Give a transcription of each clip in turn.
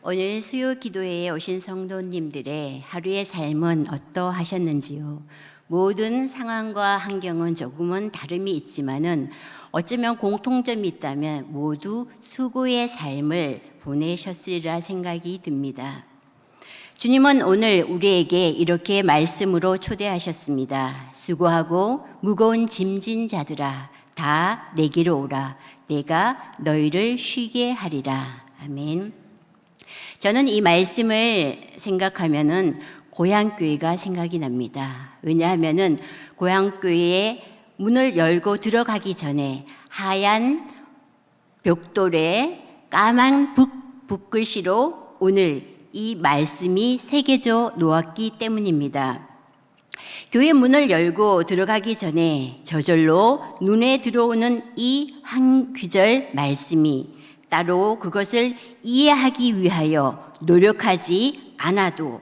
오늘 수요 기도회에 오신 성도님들의 하루의 삶은 어떠하셨는지요? 모든 상황과 환경은 조금은 다름이 있지만은 어쩌면 공통점이 있다면 모두 수고의 삶을 보내셨으리라 생각이 듭니다. 주님은 오늘 우리에게 이렇게 말씀으로 초대하셨습니다. 수고하고 무거운 짐진 자들아 다 내게로 오라. 내가 너희를 쉬게 하리라. 아멘. 저는 이 말씀을 생각하면은 고향교회가 생각이 납니다. 왜냐하면은 고향교회에 문을 열고 들어가기 전에 하얀 벽돌에 까만 붓글씨로 오늘 이 말씀이 새겨져 놓았기 때문입니다. 교회 문을 열고 들어가기 전에 저절로 눈에 들어오는 이 한 구절 말씀이 따로 그것을 이해하기 위하여 노력하지 않아도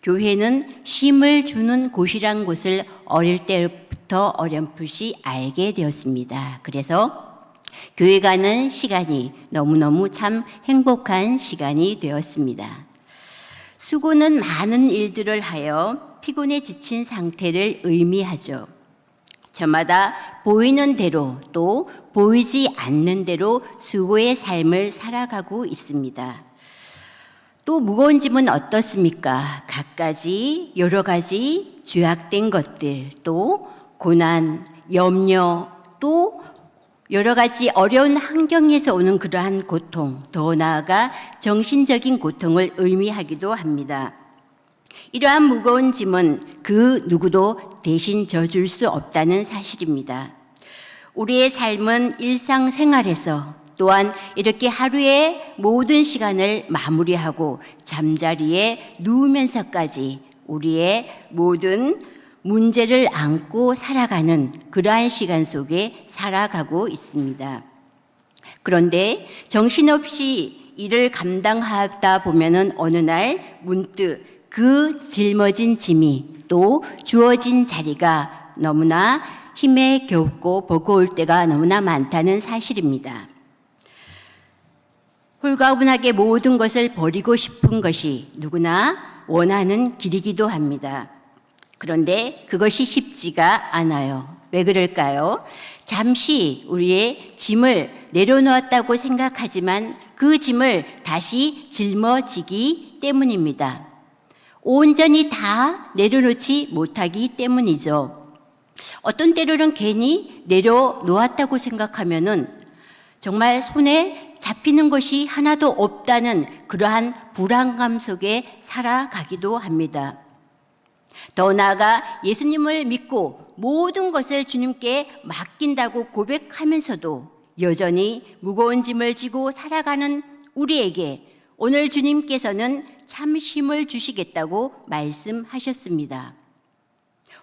교회는 쉼을 주는 곳이란 것을 어릴 때부터 어렴풋이 알게 되었습니다. 그래서 교회 가는 시간이 너무너무 참 행복한 시간이 되었습니다. 수고는 많은 일들을 하여 피곤에 지친 상태를 의미하죠. 저마다 보이는 대로 또 보이지 않는 대로 수고의 삶을 살아가고 있습니다. 또 무거운 짐은 어떻습니까? 갖가지 여러 가지 죄악된 것들, 또 고난, 염려, 또 여러 가지 어려운 환경에서 오는 그러한 고통, 더 나아가 정신적인 고통을 의미하기도 합니다. 이러한 무거운 짐은 그 누구도 대신 져줄 수 없다는 사실입니다. 우리의 삶은 일상생활에서 또한 이렇게 하루의 모든 시간을 마무리하고 잠자리에 누우면서까지 우리의 모든 문제를 안고 살아가는 그러한 시간 속에 살아가고 있습니다. 그런데 정신없이 일을 감당하다 보면은 어느 날 문득 그 짊어진 짐이 또 주어진 자리가 너무나 힘에 겹고 버거울 때가 너무나 많다는 사실입니다. 홀가분하게 모든 것을 버리고 싶은 것이 누구나 원하는 길이기도 합니다. 그런데 그것이 쉽지가 않아요. 왜 그럴까요? 잠시 우리의 짐을 내려놓았다고 생각하지만 그 짐을 다시 짊어지기 때문입니다. 온전히 다 내려놓지 못하기 때문이죠. 어떤 때로는 괜히 내려놓았다고 생각하면은 정말 손에 잡히는 것이 하나도 없다는 그러한 불안감 속에 살아가기도 합니다. 더 나아가 예수님을 믿고 모든 것을 주님께 맡긴다고 고백하면서도 여전히 무거운 짐을 지고 살아가는 우리에게 오늘 주님께서는 참 쉼을 주시겠다고 말씀하셨습니다.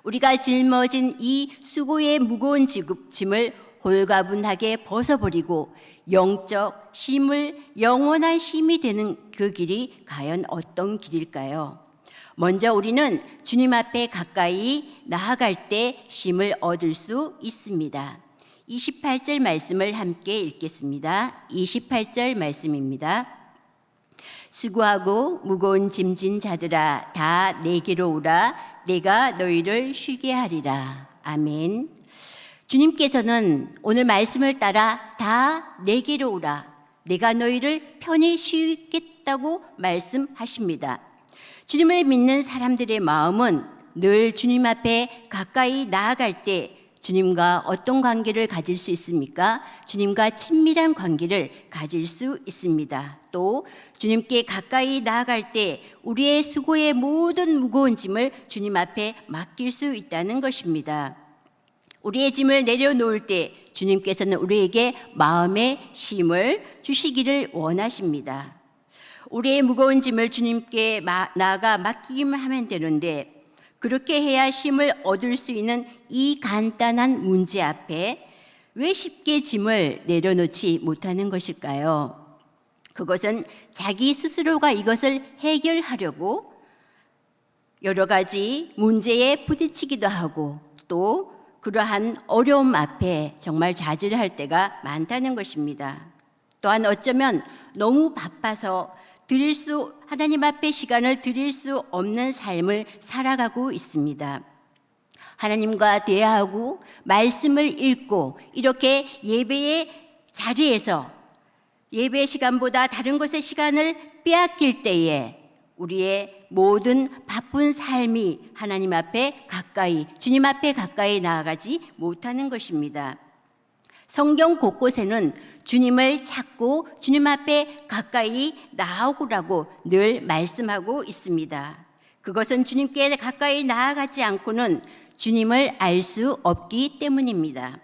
우리가 짊어진 이 수고의 무거운 짐을 홀가분하게 벗어버리고 영적 쉼을 영원한 쉼이 되는 그 길이 과연 어떤 길일까요? 먼저 우리는 주님 앞에 가까이 나아갈 때 쉼을 얻을 수 있습니다. 28절 말씀을 함께 읽겠습니다. 28절 말씀입니다. 수고하고 무거운 짐진 자들아 다 내게로 오라. 내가 너희를 쉬게 하리라. 아멘. 주님께서는 오늘 말씀을 따라 다 내게로 오라. 내가 너희를 편히 쉬겠다고 말씀하십니다. 주님을 믿는 사람들의 마음은 늘 주님 앞에 가까이 나아갈 때 주님과 어떤 관계를 가질 수 있습니까? 주님과 친밀한 관계를 가질 수 있습니다. 또 주님께 가까이 나아갈 때 우리의 수고의 모든 무거운 짐을 주님 앞에 맡길 수 있다는 것입니다. 우리의 짐을 내려놓을 때 주님께서는 우리에게 마음의 쉼을 주시기를 원하십니다. 우리의 무거운 짐을 주님께 나아가 맡기기만 하면 되는데 그렇게 해야 쉼을 얻을 수 있는 이 간단한 문제 앞에 왜 쉽게 짐을 내려놓지 못하는 것일까요? 그것은 자기 스스로가 이것을 해결하려고 여러 가지 문제에 부딪히기도 하고 또 그러한 어려움 앞에 정말 좌절할 때가 많다는 것입니다. 또한 어쩌면 너무 바빠서 하나님 앞에 시간을 드릴 수 없는 삶을 살아가고 있습니다. 하나님과 대화하고 말씀을 읽고 이렇게 예배의 자리에서 예배 시간보다 다른 것의 시간을 빼앗길 때에 우리의 모든 바쁜 삶이 하나님 앞에 가까이, 주님 앞에 가까이 나아가지 못하는 것입니다. 성경 곳곳에는 주님을 찾고 주님 앞에 가까이 나아오라고 늘 말씀하고 있습니다. 그것은 주님께 가까이 나아가지 않고는 주님을 알 수 없기 때문입니다.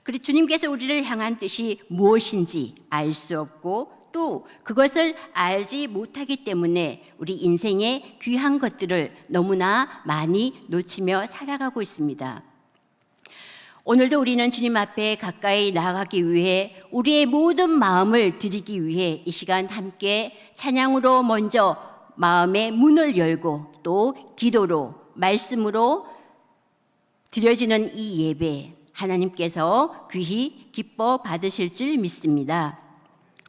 그리고 주님께서 우리를 향한 뜻이 무엇인지 알 수 없고 또 그것을 알지 못하기 때문에 우리 인생의 귀한 것들을 너무나 많이 놓치며 살아가고 있습니다. 오늘도 우리는 주님 앞에 가까이 나아가기 위해 우리의 모든 마음을 드리기 위해 이 시간 함께 찬양으로 먼저 마음의 문을 열고 또 기도로 말씀으로 드려지는 이 예배 하나님께서 귀히 기뻐 받으실 줄 믿습니다.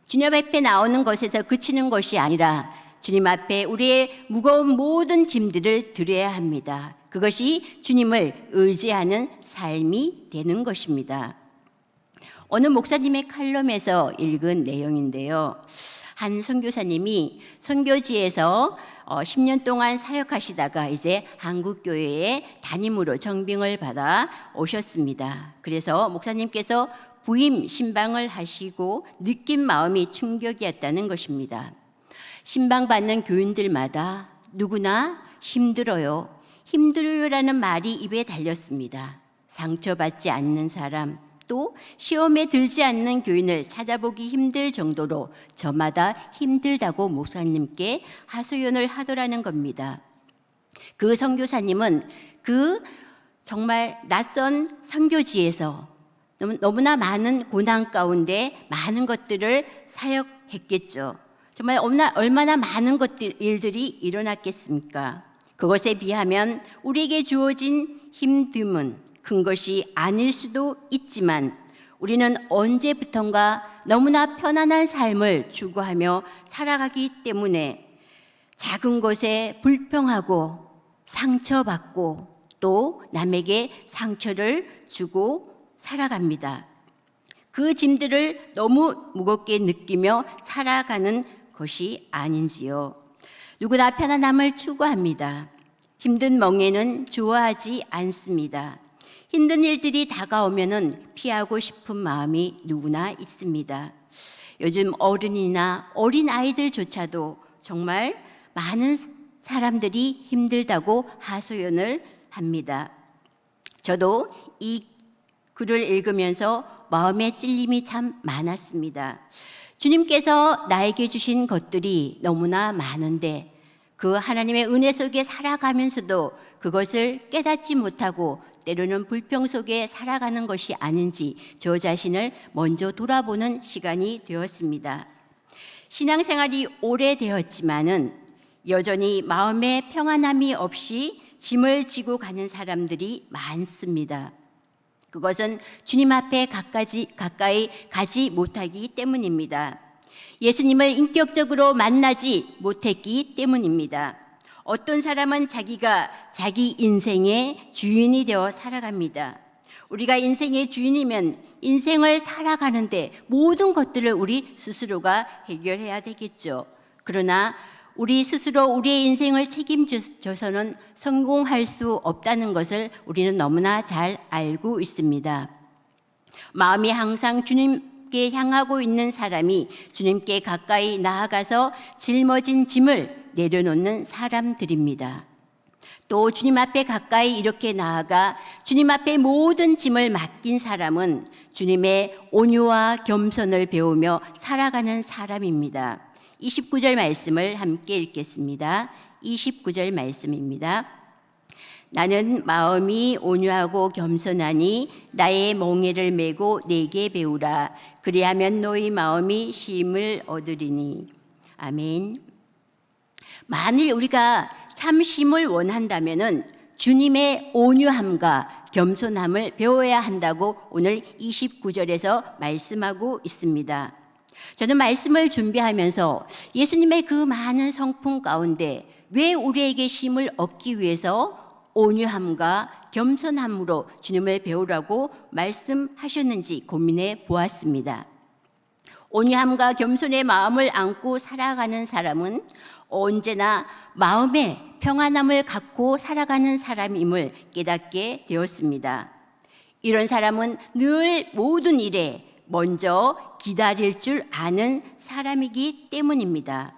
주님 앞에 나오는 것에서 그치는 것이 아니라 주님 앞에 우리의 무거운 모든 짐들을 드려야 합니다. 그것이 주님을 의지하는 삶이 되는 것입니다. 어느 목사님의 칼럼에서 읽은 내용인데요. 한 선교사님이 선교지에서 10년 동안 사역하시다가 이제 한국교회에 담임으로 정빙을 받아 오셨습니다. 그래서 목사님께서 부임 신방을 하시고 느낀 마음이 충격이었다는 것입니다. 신방받는 교인들마다 누구나 힘들어요. 힘들어요라는 말이 입에 달렸습니다. 상처받지 않는 사람, 또 시험에 들지 않는 교인을 찾아보기 힘들 정도로 저마다 힘들다고 목사님께 하소연을 하더라는 겁니다. 그 선교사님은 그 정말 낯선 선교지에서 너무나 많은 고난 가운데 많은 것들을 사역했겠죠. 정말 얼마나 많은 일들이 일어났겠습니까? 그것에 비하면 우리에게 주어진 힘듦은 큰 것이 아닐 수도 있지만 우리는 언제부턴가 너무나 편안한 삶을 추구하며 살아가기 때문에 작은 것에 불평하고 상처받고 또 남에게 상처를 주고 살아갑니다. 그 짐들을 너무 무겁게 느끼며 살아가는 것이 아닌지요. 누구나 편안함을 추구합니다. 힘든 멍에는 좋아하지 않습니다. 힘든 일들이 다가오면은 피하고 싶은 마음이 누구나 있습니다. 요즘 어른이나 어린 아이들조차도 정말 많은 사람들이 힘들다고 하소연을 합니다. 저도 이 글을 읽으면서 마음의 찔림이 참 많았습니다. 주님께서 나에게 주신 것들이 너무나 많은데 그 하나님의 은혜 속에 살아가면서도 그것을 깨닫지 못하고 때로는 불평 속에 살아가는 것이 아닌지 저 자신을 먼저 돌아보는 시간이 되었습니다. 신앙생활이 오래되었지만은 여전히 마음에 평안함이 없이 짐을 지고 가는 사람들이 많습니다. 그것은 주님 앞에 가까이 가지 못하기 때문입니다. 예수님을 인격적으로 만나지 못했기 때문입니다. 어떤 사람은 자기가 자기 인생의 주인이 되어 살아갑니다. 우리가 인생의 주인이면 인생을 살아가는데 모든 것들을 우리 스스로가 해결해야 되겠죠. 그러나 우리 스스로 우리의 인생을 책임져서는 성공할 수 없다는 것을 우리는 너무나 잘 알고 있습니다. 마음이 항상 주님께 향하고 있는 사람이 주님께 가까이 나아가서 짊어진 짐을 내려놓는 사람들입니다. 또 주님 앞에 가까이 이렇게 나아가 주님 앞에 모든 짐을 맡긴 사람은 주님의 온유와 겸손을 배우며 살아가는 사람입니다. 29절 말씀을 함께 읽겠습니다. 29절 말씀입니다. 나는 마음이 온유하고 겸손하니 나의 멍에를 메고 내게 배우라. 그리하면 너희 마음이 쉼을 얻으리니. 아멘. 만일 우리가 참 쉼을 원한다면은 주님의 온유함과 겸손함을 배워야 한다고 오늘 29절에서 말씀하고 있습니다. 저는 말씀을 준비하면서 예수님의 그 많은 성품 가운데 왜 우리에게 쉼을 얻기 위해서 온유함과 겸손함으로 주님을 배우라고 말씀하셨는지 고민해 보았습니다. 온유함과 겸손의 마음을 안고 살아가는 사람은 언제나 마음의 평안함을 갖고 살아가는 사람임을 깨닫게 되었습니다. 이런 사람은 늘 모든 일에 먼저 기다릴 줄 아는 사람이기 때문입니다.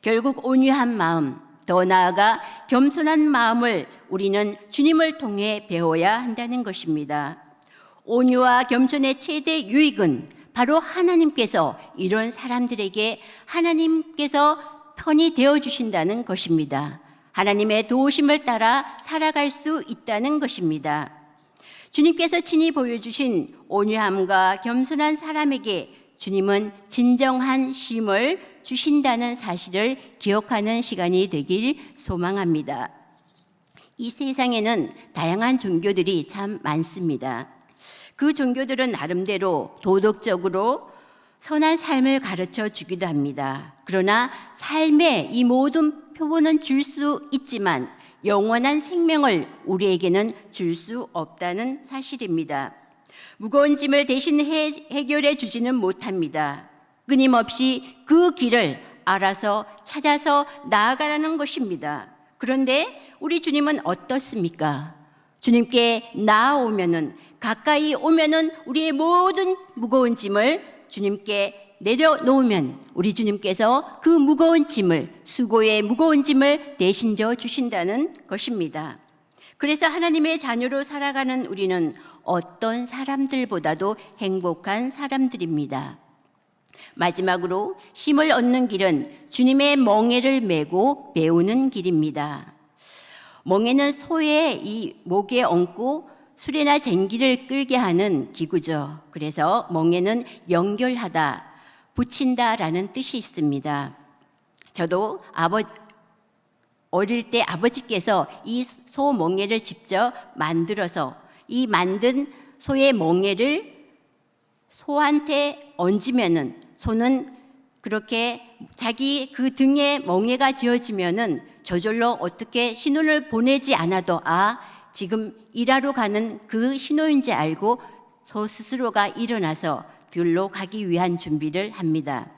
결국 온유한 마음, 더 나아가 겸손한 마음을 우리는 주님을 통해 배워야 한다는 것입니다. 온유와 겸손의 최대 유익은 바로 하나님께서 이런 사람들에게 하나님께서 편이 되어주신다는 것입니다. 하나님의 도우심을 따라 살아갈 수 있다는 것입니다. 주님께서 친히 보여주신 온유함과 겸손한 사람에게 주님은 진정한 쉼을 주신다는 사실을 기억하는 시간이 되길 소망합니다. 이 세상에는 다양한 종교들이 참 많습니다. 그 종교들은 나름대로 도덕적으로 선한 삶을 가르쳐 주기도 합니다. 그러나 삶의 이 모든 표본은 줄 수 있지만 영원한 생명을 우리에게는 줄 수 없다는 사실입니다. 무거운 짐을 대신 해결해 주지는 못합니다. 끊임없이 그 길을 알아서 찾아서 나아가라는 것입니다. 그런데 우리 주님은 어떻습니까? 주님께 나아오면은, 가까이 오면은 우리의 모든 무거운 짐을 주님께 내려놓으면 우리 주님께서 그 무거운 짐을, 수고의 무거운 짐을 대신 져 주신다는 것입니다. 그래서 하나님의 자녀로 살아가는 우리는 어떤 사람들보다도 행복한 사람들입니다. 마지막으로 쉼을 얻는 길은 주님의 멍에를 메고 배우는 길입니다. 멍에는 소의 이 목에 얹고 수레나 쟁기를 끌게 하는 기구죠. 그래서 멍에는 연결하다, 붙인다라는 뜻이 있습니다. 저도 어릴 때 아버지께서 이 소 멍에를 직접 만들어서 이 만든 소의 멍에를 소한테 얹으면은 소는 그렇게 자기 그 등에 멍에가 지어지면은 저절로 어떻게 신호를 보내지 않아도 지금 일하러 가는 그 신호인지 알고 소 스스로가 일어나서 들로 가기 위한 준비를 합니다.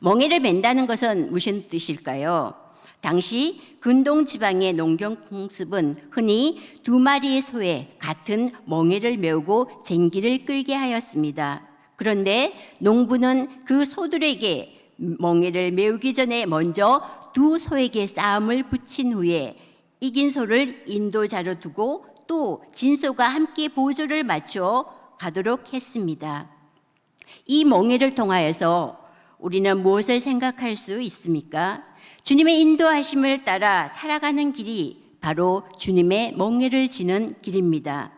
멍에를 맨다는 것은 무슨 뜻일까요? 당시 근동 지방의 농경 풍습은 흔히 두 마리의 소에 같은 멍에를 메우고 쟁기를 끌게 하였습니다. 그런데 농부는 그 소들에게 멍에를 메우기 전에 먼저 두 소에게 싸움을 붙인 후에 이긴 소를 인도자로 두고 또 진 소가 함께 보조를 맞춰 가도록 했습니다. 이 멍에를 통하여서 우리는 무엇을 생각할 수 있습니까? 주님의 인도하심을 따라 살아가는 길이 바로 주님의 멍에를 지는 길입니다.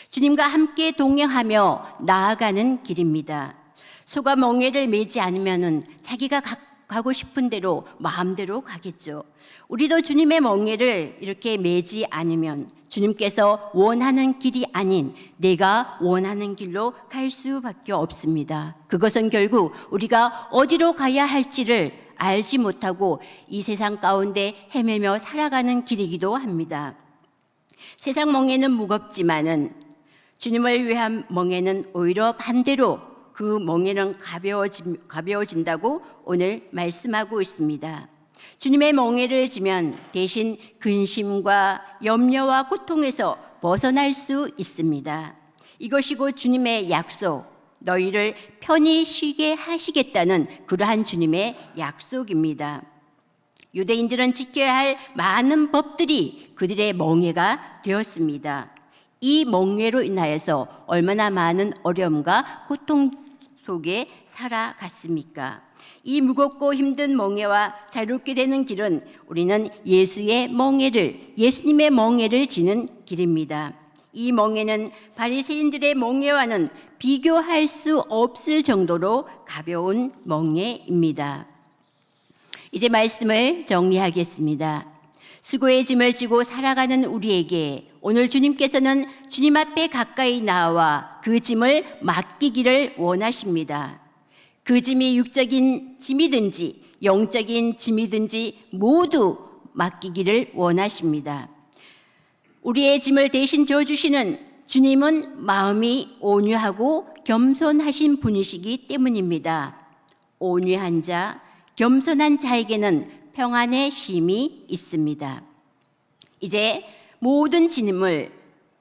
주님과 함께 동행하며 나아가는 길입니다. 소가 멍에를 매지 않으면 자기가 가고 싶은 대로 마음대로 가겠죠. 우리도 주님의 멍에를 이렇게 매지 않으면 주님께서 원하는 길이 아닌 내가 원하는 길로 갈 수밖에 없습니다. 그것은 결국 우리가 어디로 가야 할지를 알지 못하고 이 세상 가운데 헤매며 살아가는 길이기도 합니다. 세상 멍에는 무겁지만은 주님을 위한 멍에는 오히려 반대로 그 멍에는 가벼워진다고 오늘 말씀하고 있습니다. 주님의 멍에를 지면 대신 근심과 염려와 고통에서 벗어날 수 있습니다. 이것이 곧 주님의 약속, 너희를 편히 쉬게 하시겠다는 그러한 주님의 약속입니다. 유대인들은 지켜야 할 많은 법들이 그들의 멍에가 되었습니다. 이 멍에로 인하여서 얼마나 많은 어려움과 고통 속에 살아갔습니까? 이 무겁고 힘든 멍에와 자유롭게 되는 길은 우리는 예수님의 멍에를 지는 길입니다. 이 멍에는 바리새인들의 멍에와는 비교할 수 없을 정도로 가벼운 멍에입니다. 이제 말씀을 정리하겠습니다. 수고의 짐을 지고 살아가는 우리에게 오늘 주님께서는 주님 앞에 가까이 나와 그 짐을 맡기기를 원하십니다. 그 짐이 육적인 짐이든지 영적인 짐이든지 모두 맡기기를 원하십니다. 우리의 짐을 대신 져주시는 주님은 마음이 온유하고 겸손하신 분이시기 때문입니다. 온유한 자, 겸손한 자에게는 평안의 쉼이 있습니다. 이제 모든 짐을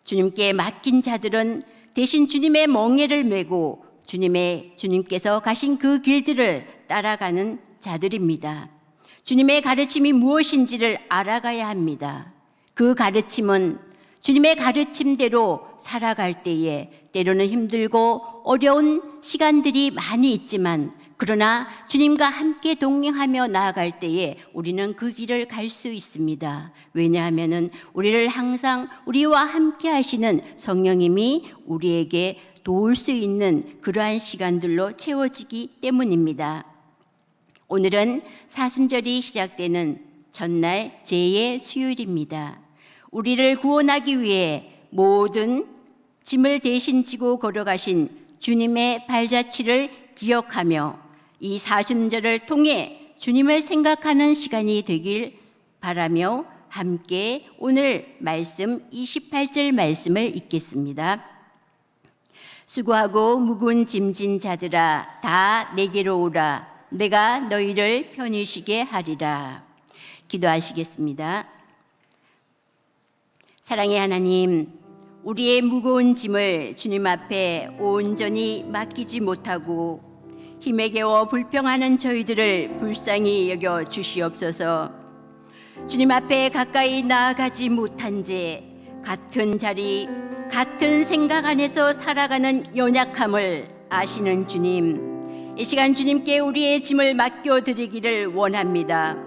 주님께 맡긴 자들은 대신 주님의 멍에를 메고 주님께서 가신 그 길들을 따라가는 자들입니다. 주님의 가르침이 무엇인지를 알아가야 합니다. 그 가르침은 주님의 가르침대로 살아갈 때에 때로는 힘들고 어려운 시간들이 많이 있지만 그러나 주님과 함께 동행하며 나아갈 때에 우리는 그 길을 갈 수 있습니다. 왜냐하면 우리를 항상 우리와 함께 하시는 성령님이 우리에게 도울 수 있는 그러한 시간들로 채워지기 때문입니다. 오늘은 사순절이 시작되는 전날 제의 수요일입니다. 우리를 구원하기 위해 모든 짐을 대신 지고 걸어가신 주님의 발자취를 기억하며 이 사순절을 통해 주님을 생각하는 시간이 되길 바라며 함께 오늘 말씀 28절 말씀을 읽겠습니다. 수고하고 무거운 짐진 자들아 다 내게로 오라. 내가 너희를 편히 쉬게 하리라. 기도하시겠습니다. 사랑의 하나님, 우리의 무거운 짐을 주님 앞에 온전히 맡기지 못하고 힘에 겨워 불평하는 저희들을 불쌍히 여겨 주시옵소서. 주님 앞에 가까이 나아가지 못한 채 같은 자리, 같은 생각 안에서 살아가는 연약함을 아시는 주님, 이 시간 주님께 우리의 짐을 맡겨드리기를 원합니다.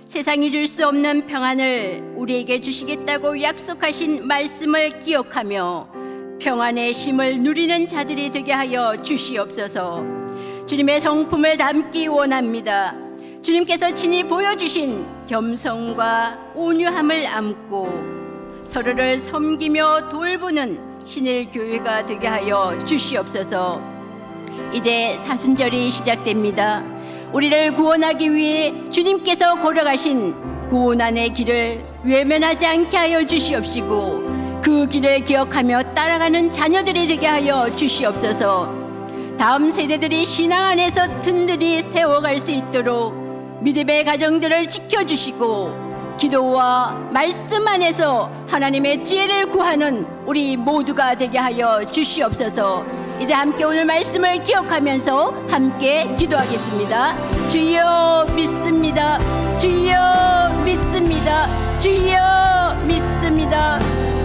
세상이 줄 수 없는 평안을 우리에게 주시겠다고 약속하신 말씀을 기억하며 평안의 쉼을 누리는 자들이 되게 하여 주시옵소서. 주님의 성품을 담기 원합니다. 주님께서 친히 보여주신 겸손과 온유함을 안고 서로를 섬기며 돌보는 신일 교회가 되게 하여 주시옵소서. 이제 사순절이 시작됩니다. 우리를 구원하기 위해 주님께서 걸어가신 구원의 길을 외면하지 않게 하여 주시옵시고 그 길을 기억하며 따라가는 자녀들이 되게 하여 주시옵소서. 다음 세대들이 신앙 안에서 든든히 세워갈 수 있도록 믿음의 가정들을 지켜주시고 기도와 말씀 안에서 하나님의 지혜를 구하는 우리 모두가 되게 하여 주시옵소서. 이제 함께 오늘 말씀을 기억하면서 함께 기도하겠습니다. 주여 믿사